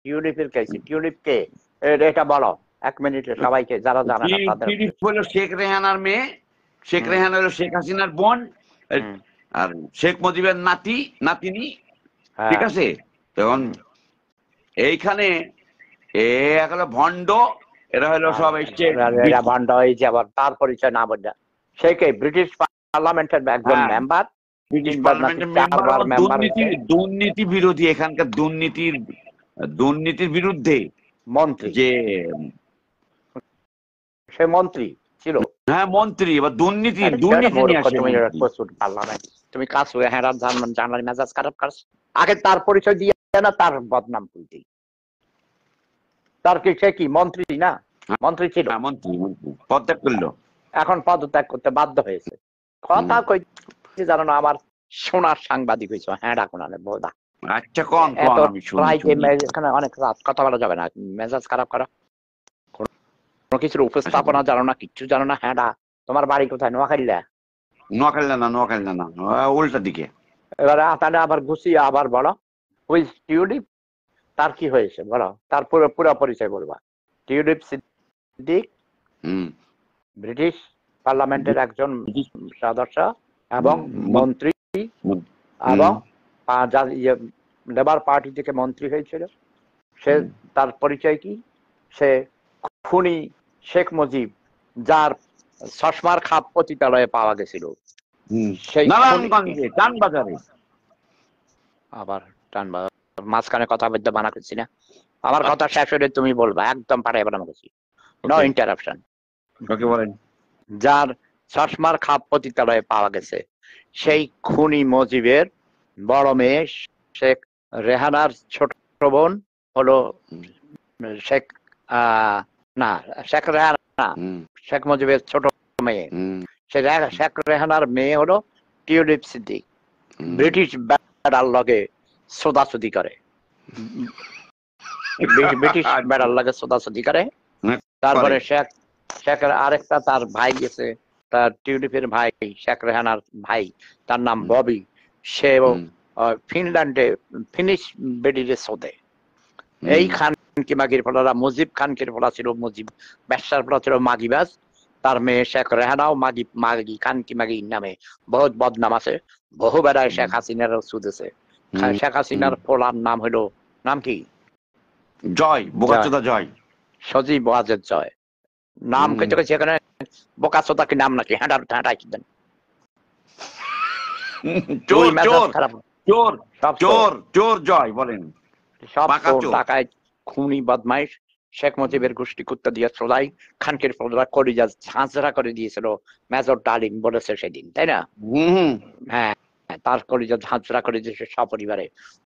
টিউলিপের case, tulip কে এটা বলো 1 মিনিটে সবাইকে, যারা জানে না তাদের। টিউলিপ হলো শেখ রেহানার মেয়ে, শেখ রেহানা হলো শেখ হাসিনার বোন, আর শেখ মুজিবের নাতিনি, ঠিক আছে। তখন এইখানে হলো ভণ্ড, এরা হলো সব এসছে ভণ্ড হয়েছে। আবার তার পরিচয় না বললে সে কে ব্রিটিশ পার্লামেন্টের একজন মেম্বার, ব্রিটিশ পার্লামেন্টের মেম্বার, দুর্নীতি বিরোধী, এখানকার দুর্নীতির বিরুদ্ধে মন্ত্রী, যে সে মন্ত্রী ছিল। হ্যাঁ মন্ত্রী, এবার দুর্নীতি প্রচুর পার্লামেন্ট। তুমি কাজ হ্যাঁ জানার মেজাজ খারাপ করছো। আগে তার পরিচয় দিয়ে না, তার বদনাম তুলতেই। তার কি সে কি মন্ত্রী না? মন্ত্রী ছিল, মন্ত্রী পদত্যাগ করলো, এখন পদত্যাগ করতে বাধ্য হয়েছে। কথা কইতে জানো না, আমার সোনার সাংবাদিক হয়েছে। হ্যাঁ ডাকুন বোধা। আচ্ছা কোন এখানে অনেক রাত কথা বলা যাবে না, মেজাজ খারাপ করা। কোনো কিছুর উপস্থাপনা জানো না, কিচ্ছু জানো না। হ্যাঁ তোমার বাড়ি কোথায়? নোয়াখালীলা? নোয়াখালী না, উল্টা দিকে। এবারে তাহলে আবার গুছিয়ে আবার বলো, ওই টিউলিপ তার কি হয়েছে বলো, তার পুরো পরিচয় বলবা। টিউলিপ সিদ্দিক ব্রিটিশ পার্লামেন্টের একজন সদস্য এবং মন্ত্রী, এবং লেবার পার্টি থেকে মন্ত্রী হয়েছিল। সে তার পরিচয় কি? সে খুনি শেখ মুজিব, যার চশমার খাপ পতিতালয়ে পাওয়া গেছিল, সেই টানবাজারে। আবার টানবাজার মাঝখানে কথা বলতে মানা করছি না, আমার কথা শেষ হলে তুমি বলবা, একদম পাঠাই বানা করছি, নো ইন্টারাপশন। যার চশমার খাপ পতিতালয়ে পাওয়া গেছে, সেই খুনি মুজিবের বড় মেয়ে শেখ রেহানার ছোট বোন হলো শেখ শেখ রেহানা, শেখ মুজিবের ছোট মেয়ে। শেখ রেহানার মেয়ে হলো টিউলিপ সিদ্দিক। ব্রিটিশ বেড়ার লগে সোদাসুদি করে, ব্রিটিশ বেড়ার লগে সোদাসুদি করে। তারপরে শেখের আরেকটা তার ভাই গেছে, তার টিউলিপের ভাই, শেখ রেহানার ভাই, তার নাম ববি। সে ফিনল্যান্ডে ফিনিশ বেডিরে সোদে। এই খান কি মাগির ফলারা মুজিব খানকির ফলা ছিল, মুজিব ব্যবসার ফলা ছিল মাগিবাজ। তার মেয়ে শেখ রেহানাও মাগি খান কি মাগি নামে বহুত বদনাম আছে। বহু বেড়ায় শেখ হাসিনার সুদেছে। শেখ হাসিনার ফলার নাম হলো, নাম কি? জয়, বোকাচোদা জয়, সজীব ওয়াজেদ জয়। নাম কেটে গেছে এখানে, বোকাচোদা কি নাম নাকি? হ্যাঁ হ্যাঁ কিদেন চোর জয় বলেন, সব টাকায় খুনি বদমাইশ। শেখ মুজিবের গোষ্ঠী কুত্তা দিয়ে চোলাই খানকের ফলরা কলিজা ঝাঁঝরা করে দিয়েছিল, মেজর ডালিম বলেছে সেদিন, তাই না? হ্যাঁ, তার কলিজা ঝাঁঝরা করে দিয়েছে সপরিবারে।